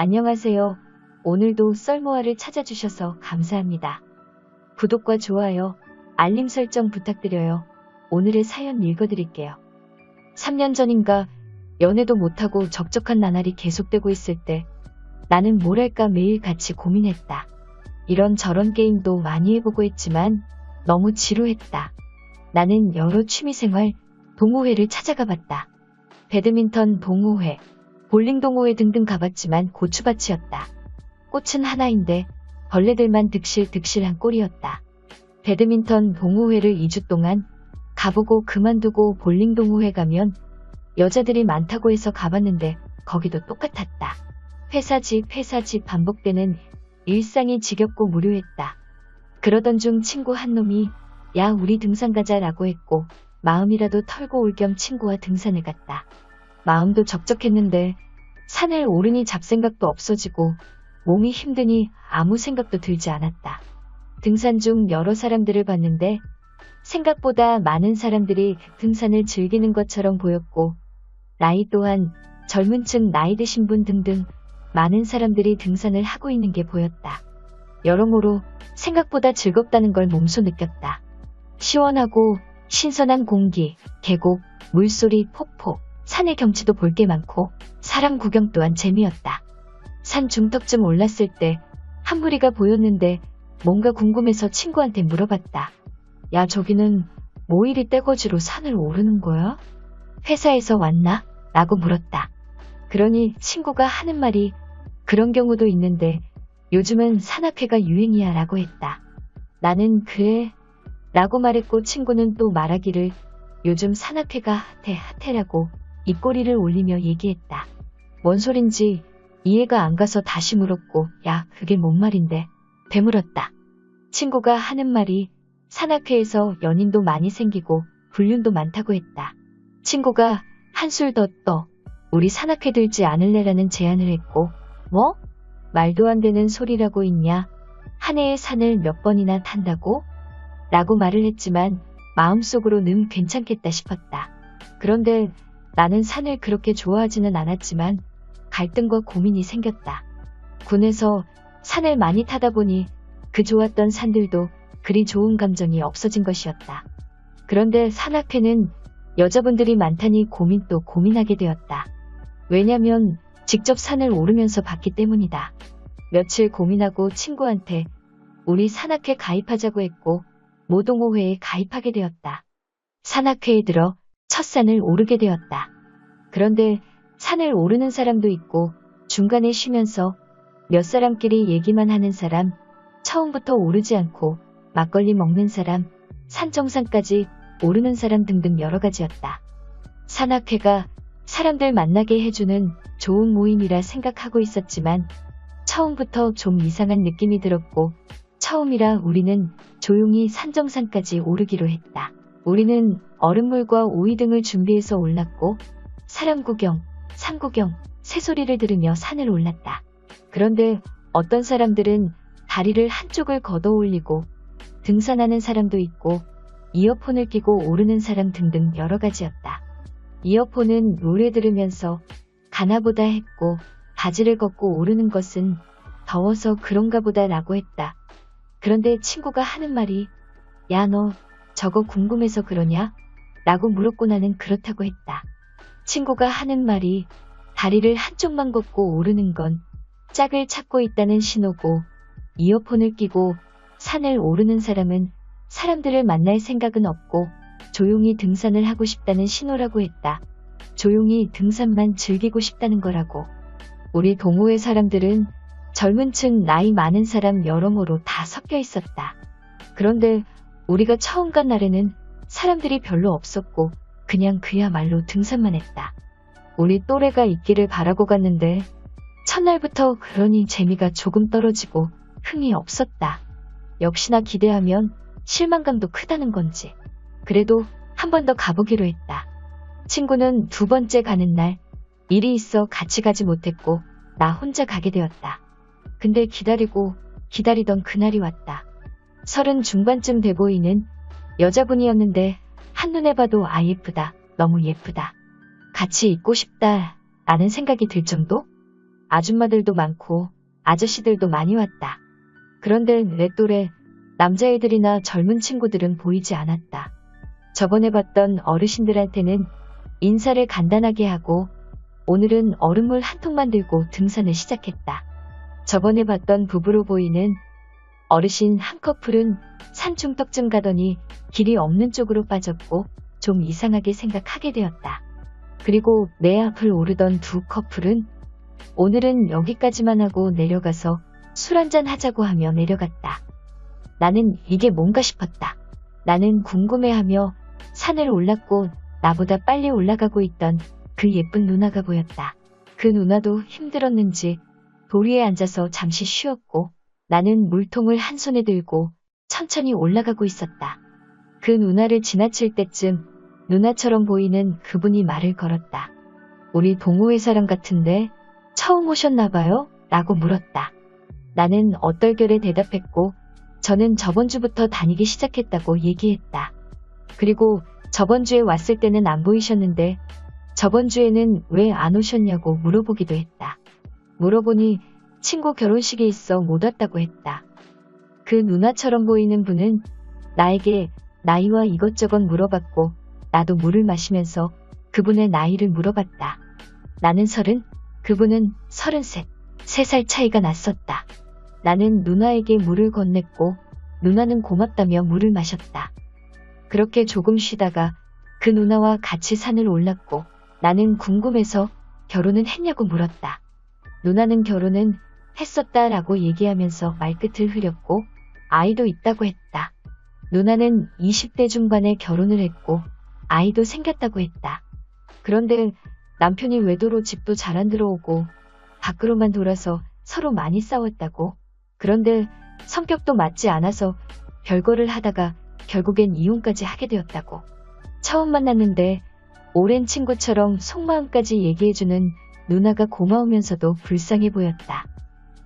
안녕하세요. 오늘도 썰모아를 찾아주셔서 감사합니다. 구독과 좋아요, 알림 설정 부탁드려요. 오늘의 사연 읽어드릴게요. 3년 전인가 연애도 못하고 적적한 나날이 계속되고 있을 때 나는 뭘 할까 매일 같이 고민했다. 이런저런 게임도 많이 해보고 했지만 너무 지루했다. 나는 여러 취미생활, 동호회를 찾아가 봤다. 배드민턴 동호회, 볼링 동호회 등등 가봤지만 고추밭이었다. 꽃은 하나인데 벌레들만 득실득실한 꼴이었다. 배드민턴 동호회를 2주 동안 가보고 그만두고 볼링 동호회 가면 여자들이 많다고 해서 가봤는데 거기도 똑같았다. 회사 집 반복되는 일상이 지겹고 무료했다. 그러던 중 친구 한 놈이 야 우리 등산 가자 라고 했고 마음이라도 털고 올 겸 친구와 등산을 갔다. 마음도 적적했는데 산을 오르니 잡생각도 없어지고 몸이 힘드니 아무 생각도 들지 않았다. 등산 중 여러 사람들을 봤는데 생각보다 많은 사람들이 등산을 즐기는 것처럼 보였고 나이 또한 젊은 층 나이 드신 분 등등 많은 사람들이 등산을 하고 있는 게 보였다. 여러모로 생각보다 즐겁다는 걸 몸소 느꼈다. 시원하고 신선한 공기, 계곡, 물소리, 폭포, 산의 경치도 볼 게 많고 사람 구경 또한 재미였다. 산 중턱쯤 올랐을 때 한 무리가 보였는데 뭔가 궁금해서 친구한테 물어봤다. 야 저기는 뭐 이리 떼거지로 산을 오르는 거야? 회사에서 왔나? 라고 물었다. 그러니 친구가 하는 말이 그런 경우도 있는데 요즘은 산악회가 유행이야 라고 했다. 나는 그래? 라고 말했고 친구는 또 말하기를 요즘 산악회가 핫해라고 입꼬리를 올리며 얘기했다. 뭔 소린지 이해가 안 가서 다시 물었고 야 그게 뭔 말인데? 되물었다. 친구가 하는 말이 산악회에서 연인도 많이 생기고 불륜도 많다고 했다. 친구가 한술 더 떠 우리 산악회 들지 않을래라는 제안을 했고 뭐? 말도 안 되는 소리라고 있냐? 한 해에 산을 몇 번이나 탄다고? 라고 말을 했지만 마음속으로는 괜찮겠다 싶었다. 그런데 나는 산을 그렇게 좋아하지는 않았지만 갈등과 고민이 생겼다. 군에서 산을 많이 타다 보니 그 좋았던 산들도 그리 좋은 감정이 없어진 것이었다. 그런데 산악회는 여자분들이 많다니 고민 또 고민하게 되었다. 왜냐면 직접 산을 오르면서 봤기 때문이다. 며칠 고민하고 친구한테 우리 산악회 가입하자고 했고 모동호회에 가입하게 되었다. 산악회에 들어 첫 산을 오르게 되었다. 그런데 산을 오르는 사람도 있고 중간에 쉬면서 몇 사람끼리 얘기만 하는 사람, 처음부터 오르지 않고 막걸리 먹는 사람, 산 정상까지 오르는 사람 등등 여러 가지였다. 산악회가 사람들 만나게 해주는 좋은 모임이라 생각하고 있었지만 처음부터 좀 이상한 느낌이 들었고 처음이라 우리는 조용히 산 정상까지 오르기로 했다. 우리는 얼음물과 오이 등을 준비해서 올랐고 사람 구경, 산 구경, 새소리를 들으며 산을 올랐다. 그런데 어떤 사람들은 다리를 한쪽을 걷어 올리고 등산하는 사람도 있고 이어폰을 끼고 오르는 사람 등등 여러 가지였다. 이어폰은 노래 들으면서 가나보다 했고 바지를 걷고 오르는 것은 더워서 그런가 보다 라고 했다. 그런데 친구가 하는 말이 야 너 저거 궁금해서 그러냐? 라고 물었고 나는 그렇다고 했다. 친구가 하는 말이 다리를 한쪽만 걷고 오르는 건 짝을 찾고 있다는 신호고 이어폰을 끼고 산을 오르는 사람은 사람들을 만날 생각은 없고 조용히 등산을 하고 싶다는 신호라고 했다. 조용히 등산만 즐기고 싶다는 거라고. 우리 동호회 사람들은 젊은 층 나이 많은 사람 여러모로 다 섞여 있었다. 그런데 우리가 처음 간 날에는 사람들이 별로 없었고 그냥 그야말로 등산만 했다. 우리 또래가 있기를 바라고 갔는데 첫날부터 그러니 재미가 조금 떨어지고 흥이 없었다. 역시나 기대하면 실망감도 크다는 건지. 그래도 한 번 더 가보기로 했다. 친구는 두 번째 가는 날 일이 있어 같이 가지 못했고 나 혼자 가게 되었다. 근데 기다리던 그날이 왔다. 30 중반쯤 돼 보이는 여자분이었는데 한눈에 봐도 아 예쁘다, 너무 예쁘다. 같이 있고 싶다 라는 생각이 들 정도? 아줌마들도 많고 아저씨들도 많이 왔다. 그런데 내 또래 남자애들이나 젊은 친구들은 보이지 않았다. 저번에 봤던 어르신들한테는 인사를 간단하게 하고 오늘은 얼음물 한 통만 들고 등산을 시작했다. 저번에 봤던 부부로 보이는 어르신 한 커플은 산중턱쯤 가더니 길이 없는 쪽으로 빠졌고 좀 이상하게 생각하게 되었다. 그리고 내 앞을 오르던 두 커플은 오늘은 여기까지만 하고 내려가서 술 한잔 하자고 하며 내려갔다. 나는 이게 뭔가 싶었다. 나는 궁금해하며 산을 올랐고 나보다 빨리 올라가고 있던 그 예쁜 누나가 보였다. 그 누나도 힘들었는지 도리에 앉아서 잠시 쉬었고 나는 물통을 한 손에 들고 천천히 올라가고 있었다. 그 누나를 지나칠 때쯤 누나처럼 보이는 그분이 말을 걸었다. 우리 동호회 사람 같은데 처음 오셨나봐요? 라고 물었다. 나는 얼떨결에 대답했고 저는 저번 주부터 다니기 시작했다고 얘기했다. 그리고 저번 주에 왔을 때는 안 보이셨는데 저번 주에는 왜 안 오셨냐고 물어보기도 했다. 물어보니 친구 결혼식이 있어 못 왔다고 했다. 그 누나처럼 보이는 분은 나에게 나이와 이것저것 물어봤고 나도 물을 마시면서 그분의 나이를 물어봤다. 나는 30, 그분은 33, 3살 차이가 났었다. 나는 누나에게 물을 건넸고 누나는 고맙다며 물을 마셨다. 그렇게 조금 쉬다가 그 누나와 같이 산을 올랐고 나는 궁금해서 결혼은 했냐고 물었다. 누나는 결혼은 했었다라고 얘기하면서 말끝을 흐렸고 아이도 있다고 했다. 누나는 20대 중반에 결혼을 했고 아이도 생겼다고 했다. 그런데 남편이 외도로 집도 잘 안 들어오고 밖으로만 돌아서 서로 많이 싸웠다고. 그런데 성격도 맞지 않아서 별거를 하다가 결국엔 이혼까지 하게 되었다고. 처음 만났는데 오랜 친구처럼 속마음까지 얘기해주는 누나가 고마우면서도 불쌍해 보였다.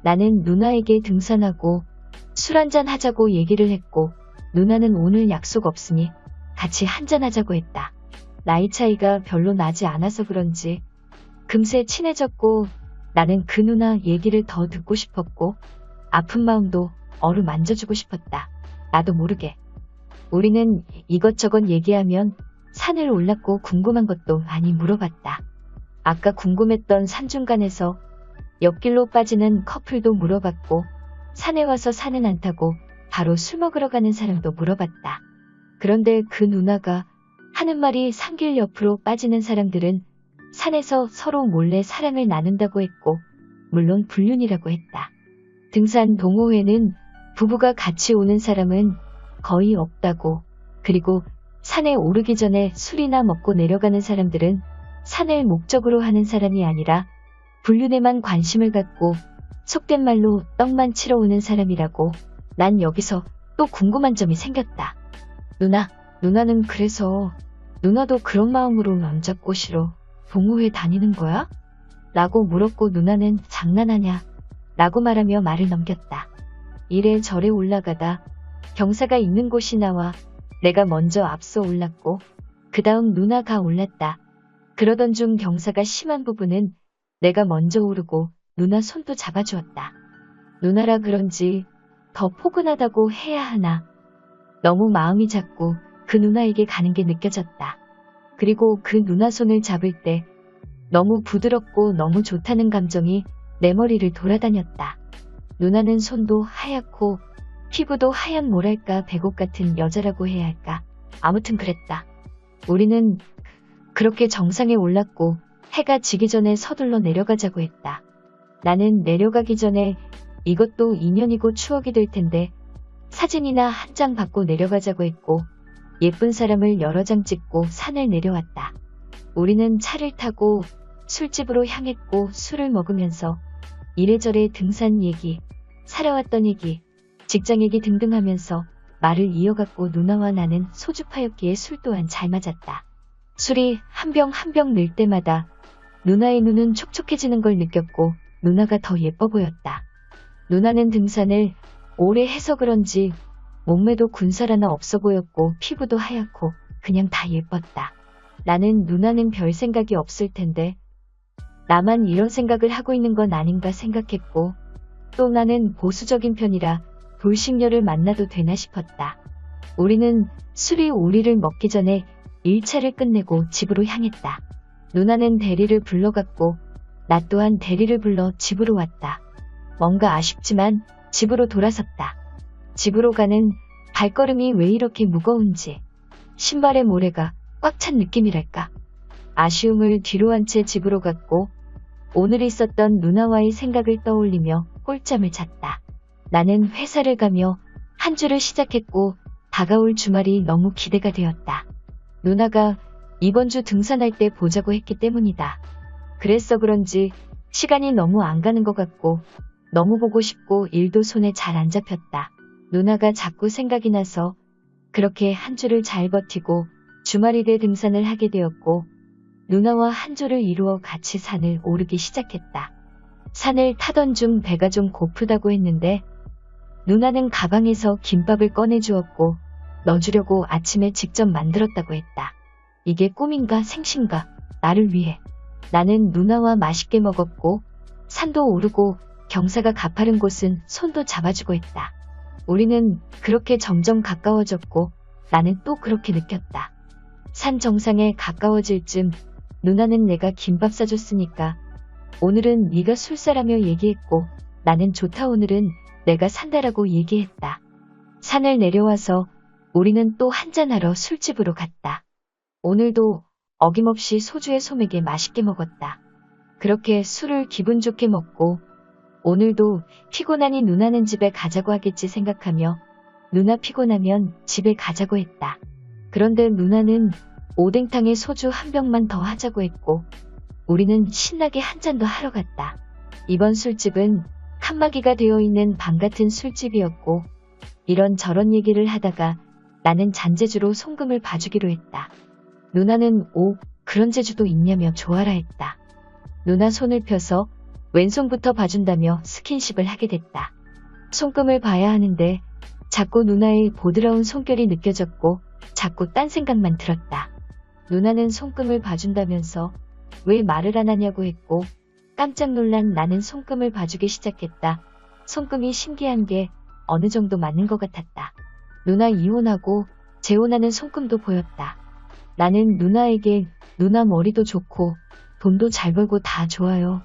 나는 누나에게 등산하고 술 한잔 하자고 얘기를 했고 누나는 오늘 약속 없으니 같이 한잔하자고 했다. 나이 차이가 별로 나지 않아서 그런지 금세 친해졌고 나는 그 누나 얘기를 더 듣고 싶었고 아픈 마음도 어루만져주고 싶었다. 나도 모르게. 우리는 이것저것 얘기하면 산을 올랐고 궁금한 것도 많이 물어봤다. 아까 궁금했던 산중간에서 옆길로 빠지는 커플도 물어봤고 산에 와서 산은 안 타고 바로 술 먹으러 가는 사람도 물어봤다. 그런데 그 누나가 하는 말이 산길 옆으로 빠지는 사람들은 산에서 서로 몰래 사랑을 나눈다고 했고 물론 불륜이라고 했다. 등산 동호회는 부부가 같이 오는 사람은 거의 없다고. 그리고 산에 오르기 전에 술이나 먹고 내려가는 사람들은 산을 목적으로 하는 사람이 아니라 불륜에만 관심을 갖고 속된 말로 떡만 치러 오는 사람이라고. 난 여기서 또 궁금한 점이 생겼다. 누나는 그래서 누나도 그런 마음으로 남자 꼬시러 동호회 다니는 거야? 라고 물었고 누나는 장난하냐? 라고 말하며 말을 넘겼다. 이래저래 올라가다 경사가 있는 곳이 나와 내가 먼저 앞서 올랐고 그 다음 누나가 올랐다. 그러던 중 경사가 심한 부분은 내가 먼저 오르고 누나 손도 잡아주었다. 누나라 그런지 더 포근하다고 해야 하나. 너무 마음이 작고 그 누나에게 가는 게 느껴졌다. 그리고 그 누나 손을 잡을 때 너무 부드럽고 너무 좋다는 감정이 내 머리를 돌아다녔다. 누나는 손도 하얗고 피부도 하얀 뭐랄까 백옥 같은 여자라고 해야 할까. 아무튼 그랬다. 우리는 그렇게 정상에 올랐고 해가 지기 전에 서둘러 내려가자고 했다. 나는 내려가기 전에 이것도 인연이고 추억이 될 텐데 사진이나 한 장 받고 내려가자고 했고 예쁜 사람을 여러 장 찍고 산을 내려왔다. 우리는 차를 타고 술집으로 향했고 술을 먹으면서 이래저래 등산 얘기, 살아왔던 얘기, 직장 얘기 등등 하면서 말을 이어갔고 누나와 나는 소주파였기에 술 또한 잘 맞았다. 술이 한 병 한 병 늘 때마다 누나의 눈은 촉촉해지는 걸 느꼈고 누나가 더 예뻐 보였다. 누나는 등산을 오래 해서 그런지 몸매도 군살 하나 없어 보였고 피부도 하얗고 그냥 다 예뻤다. 나는 누나는 별 생각이 없을 텐데 나만 이런 생각을 하고 있는 건 아닌가 생각했고, 또 나는 보수적인 편이라 돌싱녀를 만나도 되나 싶었다. 우리는 술이 우리를 먹기 전에 1차를 끝내고 집으로 향했다. 누나는 대리를 불러갔고 나 또한 대리를 불러 집으로 왔다. 뭔가 아쉽지만 집으로 돌아섰다. 집으로 가는 발걸음이 왜 이렇게 무거운지, 신발의 모래가 꽉 찬 느낌이랄까. 아쉬움을 뒤로 한 채 집으로 갔고 오늘 있었던 누나와의 생각을 떠올리며 꿀잠을 잤다. 나는 회사를 가며 한 주를 시작했고 다가올 주말이 너무 기대가 되었다. 누나가 이번 주 등산할 때 보자고 했기 때문이다. 그래서 그런지 시간이 너무 안 가는 것 같고 너무 보고 싶고 일도 손에 잘 안 잡혔다. 누나가 자꾸 생각이 나서 그렇게 한 주를 잘 버티고 주말이 돼 등산을 하게 되었고 누나와 한 조를 이루어 같이 산을 오르기 시작했다. 산을 타던 중 배가 좀 고프다고 했는데 누나는 가방에서 김밥을 꺼내주었고 넣어주려고 아침에 직접 만들었다고 했다. 이게 꿈인가 생신가 나를 위해. 나는 누나와 맛있게 먹었고 산도 오르고 경사가 가파른 곳은 손도 잡아주고 했다. 우리는 그렇게 점점 가까워졌고 나는 또 그렇게 느꼈다. 산 정상에 가까워질 쯤 누나는 내가 김밥 사줬으니까 오늘은 네가 술 사라며 얘기했고 나는 좋다 오늘은 내가 산다라고 얘기했다. 산을 내려와서 우리는 또 한잔하러 술집으로 갔다. 오늘도 어김없이 소주에 소맥에 맛있게 먹었다. 그렇게 술을 기분 좋게 먹고 오늘도 피곤하니 누나는 집에 가자고 하겠지 생각하며 누나 피곤하면 집에 가자고 했다. 그런데 누나는 오뎅탕에 소주 한 병만 더 하자고 했고 우리는 신나게 한 잔 더 하러 갔다. 이번 술집은 칸막이가 되어 있는 방 같은 술집이었고 이런저런 얘기를 하다가 나는 잔재주로 송금을 봐주기로 했다. 누나는 오, 그런 재주도 있냐며 좋아라 했다. 누나 손을 펴서 왼손부터 봐준다며 스킨십을 하게 됐다. 손금을 봐야 하는데 자꾸 누나의 보드라운 손결이 느껴졌고 자꾸 딴 생각만 들었다. 누나는 손금을 봐준다면서 왜 말을 안 하냐고 했고 깜짝 놀란 나는 손금을 봐주기 시작했다. 손금이 신기한 게 어느 정도 맞는 것 같았다. 누나 이혼하고 재혼하는 손금도 보였다. 나는 누나에게 누나 머리도 좋고 돈도 잘 벌고 다 좋아요.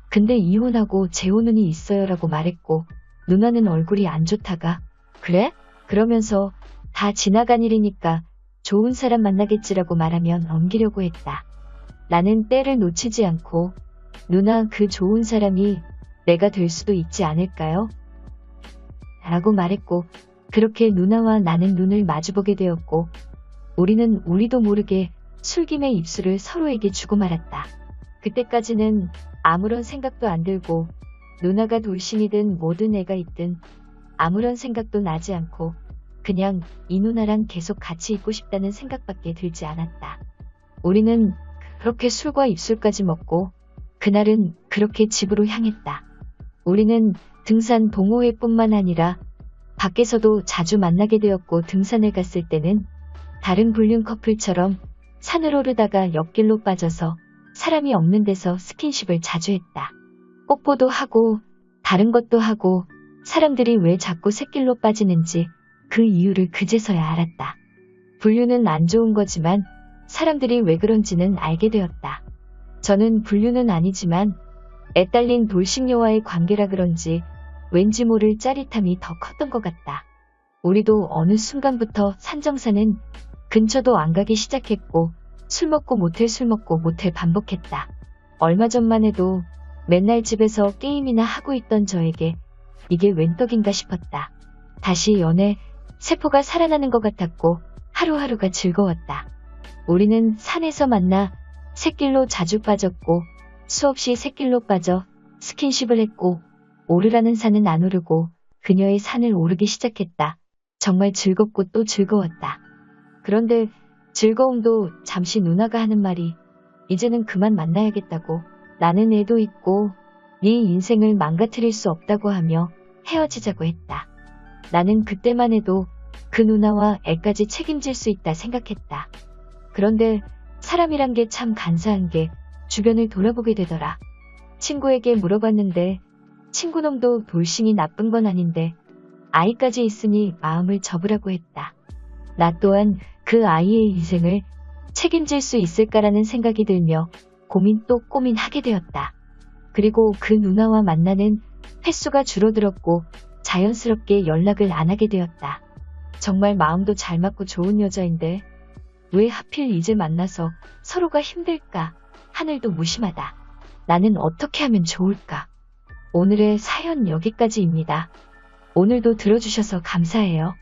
근데 이혼하고 재혼운이 있어요 라고 말했고 누나는 얼굴이 안 좋다가 그래? 그러면서 다 지나간 일이니까 좋은 사람 만나겠지라고 말하면 넘기려고 했다. 나는 때를 놓치지 않고 누나 그 좋은 사람이 내가 될 수도 있지 않을까요? 라고 말했고 그렇게 누나와 나는 눈을 마주보게 되었고 우리는 우리도 모르게 술김에 입술을 서로에게 주고 말았다. 그때까지는 아무런 생각도 안 들고 누나가 돌싱이든 뭐든 애가 있든 아무런 생각도 나지 않고 그냥 이 누나랑 계속 같이 있고 싶다는 생각밖에 들지 않았다. 우리는 그렇게 술과 입술까지 먹고 그날은 그렇게 집으로 향했다. 우리는 등산 동호회뿐만 아니라 밖에서도 자주 만나게 되었고 등산을 갔을 때는 다른 불륜 커플처럼 산을 오르다가 옆길로 빠져서 사람이 없는 데서 스킨십을 자주 했다. 뽀뽀도 하고 다른 것도 하고 사람들이 왜 자꾸 샛길로 빠지는지 그 이유를 그제서야 알았다. 불륜은 안 좋은 거지만 사람들이 왜 그런지는 알게 되었다. 저는 불륜은 아니지만 애딸린 돌싱녀와의 관계라 그런지 왠지 모를 짜릿함이 더 컸던 것 같다. 우리도 어느 순간부터 산정사는 근처도 안 가기 시작했고 술 먹고 모텔 반복했다. 얼마 전만 해도 맨날 집에서 게임이나 하고 있던 저에게 이게 웬 떡인가 싶었다. 다시 연애 세포가 살아나는 것 같았고 하루하루가 즐거웠다. 우리는 산에서 만나 샛길로 자주 빠졌고 수없이 샛길로 빠져 스킨십을 했고 오르라는 산은 안 오르고 그녀의 산을 오르기 시작했다. 정말 즐겁고 또 즐거웠다. 그런데 즐거움도 잠시 누나가 하는 말이 이제는 그만 만나야겠다고 나는 애도 있고 네 인생을 망가뜨릴 수 없다고 하며 헤어지자고 했다. 나는 그때만 해도 그 누나와 애까지 책임질 수 있다 생각했다. 그런데 사람이란 게 참 간사한 게 주변을 돌아보게 되더라. 친구에게 물어봤는데 친구놈도 돌싱이 나쁜 건 아닌데 아이까지 있으니 마음을 접으라고 했다. 나 또한 그 아이의 인생을 책임질 수 있을까라는 생각이 들며 고민 또 고민하게 되었다. 그리고 그 누나와 만나는 횟수가 줄어들었고 자연스럽게 연락을 안 하게 되었다. 정말 마음도 잘 맞고 좋은 여자인데 왜 하필 이제 만나서 서로가 힘들까? 하늘도 무심하다. 나는 어떻게 하면 좋을까? 오늘의 사연 여기까지입니다. 오늘도 들어주셔서 감사해요.